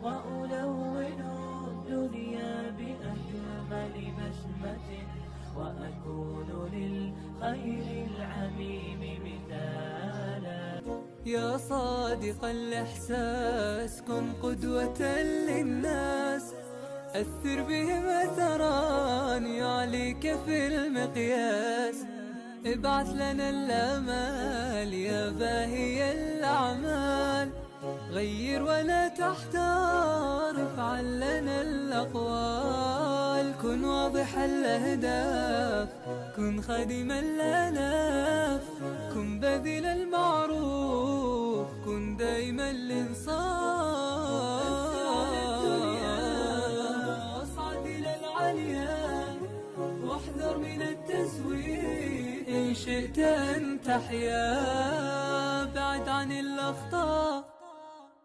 وألون الدنيا بأجمل بسمة، وأكون للخير العميم مثالا. يا صادق الإحساس كن قدوة للناس، أثر بهم أثرا يعليك في المقياس. ابعث لنا الآمال يا باهي الأعمال، غير ولا تحتار، افعل لنا الأقوال. كن واضح الأهداف، كن خادما الآلاف، كن بذل المعروف، كن دائما الإنصاف. واصعد إلى العليا واحذر من التزوير، إن شئت أن تحيا بعد عن الأخطاء.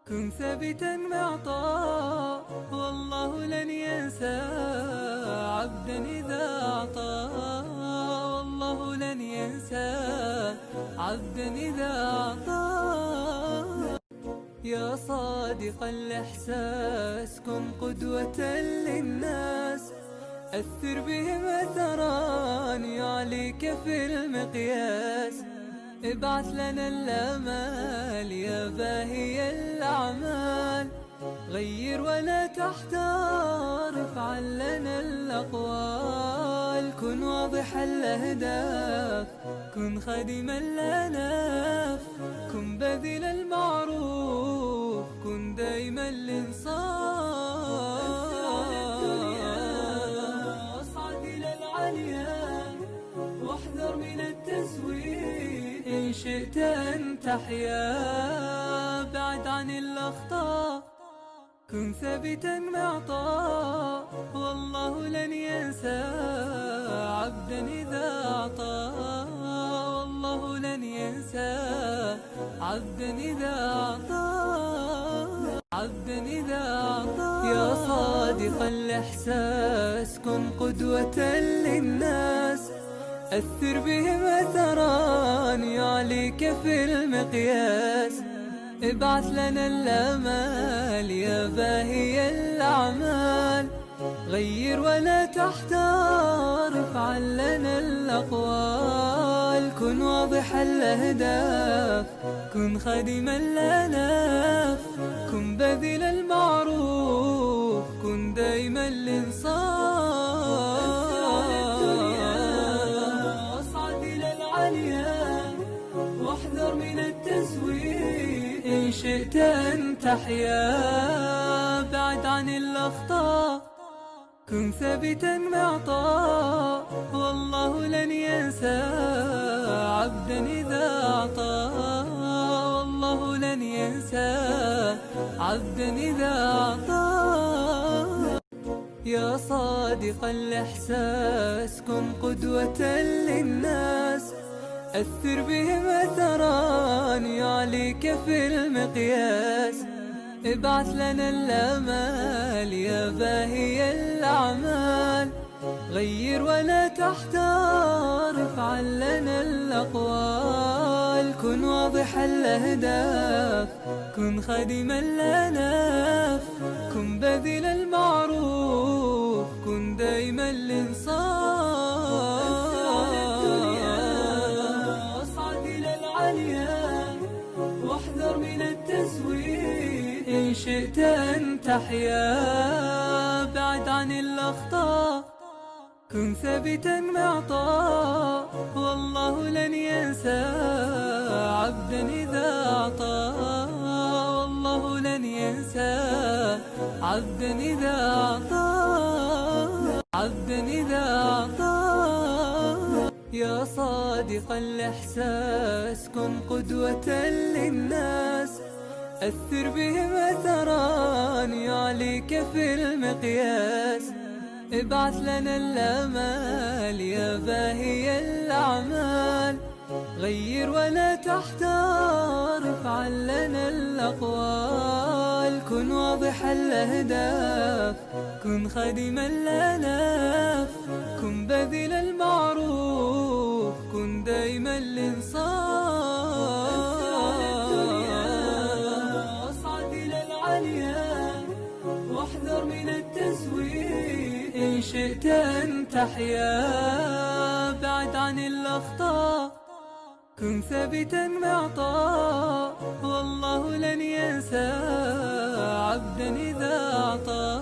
كن ثابتا معطاء، والله لن ينسى عبدا إذا أعطى. والله لن ينسى عبدا إذا أعطى. يا صادق الإحساس كن قدوة للناس، أثر بهم أثرا يعليك في المقياس. ابعث لنا الآمال يا باهي الأعمال، غير ولا تحتار، افعل لنا الأقوال. كن واضح الأهداف، كن خادم الآلاف، كن بذل المعروف، كن دائما الإنصاف. واصعد إلى العليا واحذر من التزوير، إن شئت أن تحيا بعد عن الأخطاء. كن ثابتا معطاء، والله لن ينسى عبدا إذا أعطى. والله لن ينسى عبدا إذا أعطى. عبدا إذا أعطى. يا صادق الإحساس كن قدوة للناس، أثر بهم أثرا يعليك في المقياس. ابعث لنا الآمال يا باهي الأعمال، غير ولا تحتار، افعل لنا الأقوال. كن واضح الأهداف، كن خادم الآلاف، كن بذل المعروف، كن دائما الإنصاف. واصعد إلى العليا واحذر من التزوير، إن شئت أن تحيا بعد عن الأخطاء. كن ثابتا معطاء، والله لن ينسى عبدا إذا أعطى. والله لن ينسى عبدا إذا أعطى. يا صادق الإحساس كن قدوة للناس، أثر بهم أثرا يعليك في المقياس. ابعث لنا الآمال يا باهي الأعمال، غير ولا تحتار، افعل لنا الأقوال. كن واضح الأهداف، كن خادم الآلاف، كن بذل المعروف، كن دائما الإنصاف. واصعد إلى العليا واحذر من التزوير، إن شئت أن تحيا بعد عن الأخطاء. كن ثابتا معطاء، والله لن ينسى عبدا إذا أعطى. والله لن ينسى عبدا إذا أعطى. عبدا إذا أعطى. يا صادق الإحساس كن قدوة للناس، أثر بهم أثرا يعليك في المقياس. ابعث لنا الآمال يا باهي الأعمال، غير ولا تحتار، افعل لنا الأقوال. كن واضح الأهداف، كن خادم الآلاف، كن بذل المعروف، كن دائما الإنصاف. واصعد إلى العليا واحذر من التزويد. إن شئت أن تحيا بعد عن الأخطاء، كن ثابتا معطاء، والله لن ينسى عبدا إذا أعطى.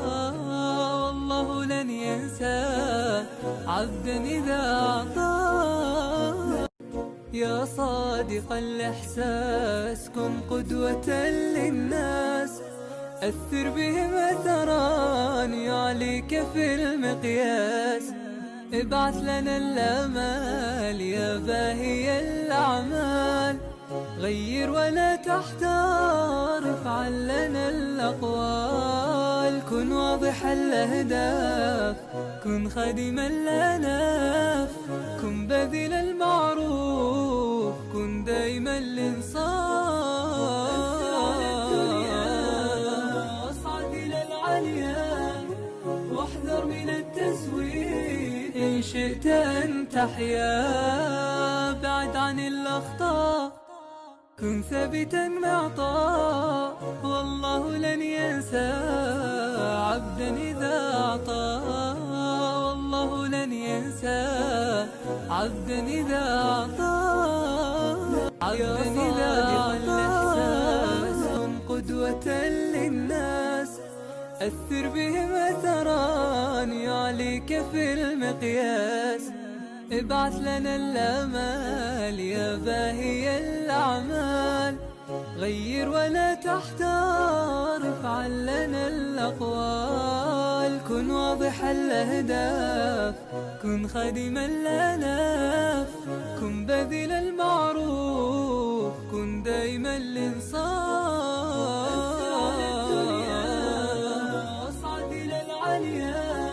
والله لن ينسى عبدا إذا أعطى. يا صادق الإحساس كن قدوة للناس، أثر بهم أثرا يعليك في المقياس. ابعث لنا الآمال يا باهي الأعمال، غير ولا تحتار، افعل لنا الأقوال. كن واضح الأهداف، كن خادما لنا، كن بذل المعروف، كن دائما الإنصاف. واصعد إلى العليا واحذر من التزويد. إن شئت أن تحيا بعد عن الأخطاء، كن ثابتا معطاء، والله لن ينسى عبدا إذا أعطى. والله لن ينسى عبدا إذا أعطى. عبدا إذا الإحساس كن قدوة للناس، أثر بهم أثرا يعليك في المقياس. ابعث لنا الآمال يا باهي الأعمال، غير ولا تحتار، افعل لنا الأقوال. كن واضح الأهداف، كن خادما لنا، كن بذل المعروف، كن دائما الإنصاف. واصعد إلى العليا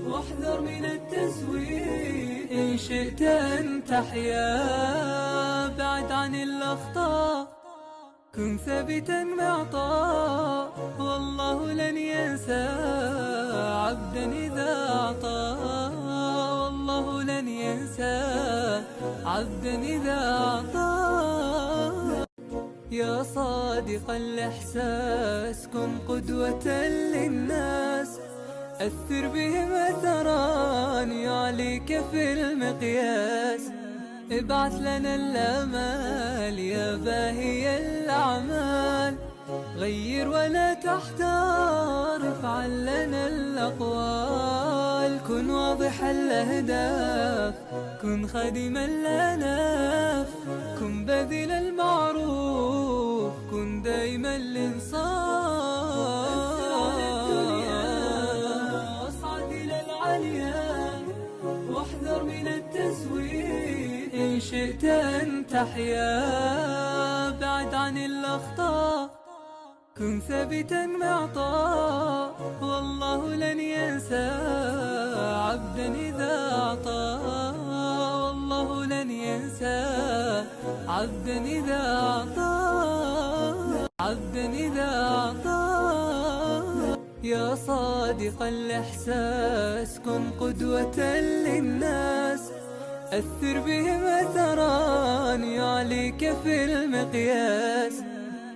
واحذر من التزويد. إن شئت أن تحيا بعد عن الأخطاء، كن ثابتا معطاء، والله لن ينسى عبدا إذا أعطى. والله لن ينسى عبدا إذا أعطى. يا صادق الإحساس كن قدوة للناس، أثر بهم أثرا يعليك في المقياس. ابعث لنا الآمال يا باهي الأعمال، غير ولا تحتار، افعل لنا الأقوال. كن واضح الأهداف، كن خادما لنا، كن بذل المعروف، كن دائما الإنصاف. واصعد إلى العليا واحذر من التزويد. إن شئت أن تحيا بعد عن الأخطاء، كن ثابتا معطاء، والله لن ينسى عبدا إذا أعطى. والله لن ينسى عبدا إذا أعطى. عبدا إذا أعطى. يا صادق الإحساس كن قدوة للناس، أثر بهم أثرا يعليك في المقياس.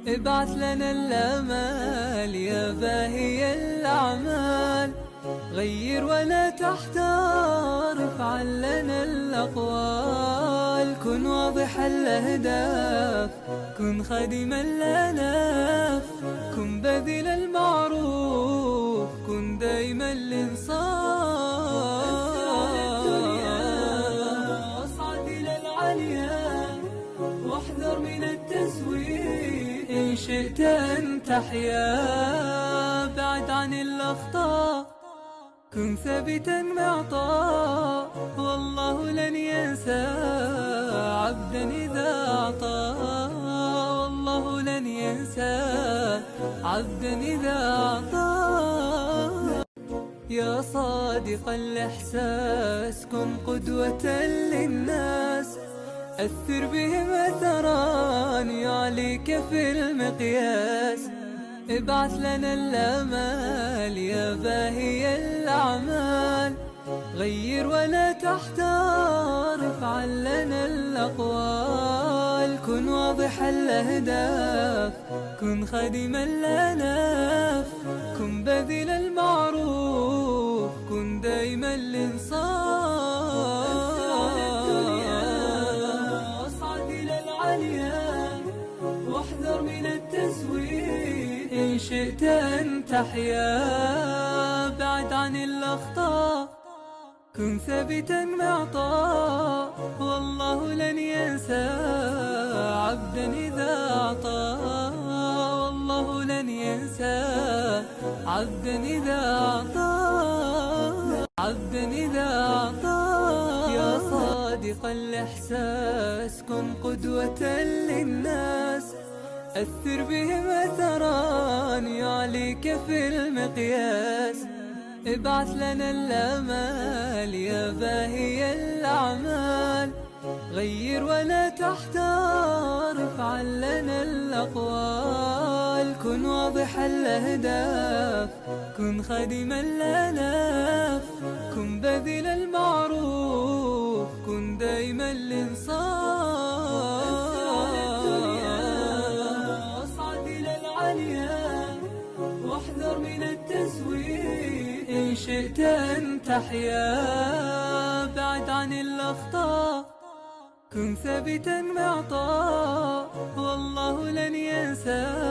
ابعث لنا الآمال يا باهي الأعمال، غير ولا تحتار، افعل لنا الأقوال. كن واضح الأهداف، كن خادما لنا، كن بذل المعروف، كن دائما الإنصاف. واصعد إلى العليا واحذر من التزويد. إن شئت أن تحيا بعد عن الأخطاء، كن ثابتا معطاء، والله لن ينسى عبدا إذا أعطى. والله لن ينسى عبدا إذا أعطى. يا صادق الإحساس كن قدوة للناس، أثر بهم أثرا يعليك في المقياس. ابعث لنا الآمال يا باهي الأعمال، غير ولا تحتار، افعل لنا الأقوال. كن واضح الأهداف، كن خادما لنا، كن شئت أن تحيا بعد عن الأخطاء، كن ثابتا معطاء، والله لن ينسى عبدا إذا أعطى، والله لن ينسى عبدا إذا أعطى، عبدا إذا أعطى. يا صادق الإحساس كن قدوة للناس، أثر بهم أثرا يعليك في المقياس، ابعث لنا الآمال يا باهي الأعمال، غير ولا تحتار، افعل لنا الأقوال، كن واضح الأهداف، كن خادم الآلاف، كن بذل المعروف، كن دائما الإنصاف، واصعد إلى العليا واحذر من التزوير، إن شئت أن تحيا بعد عن الأخطاء، كن ثابتا معطاء، والله لن ينسى.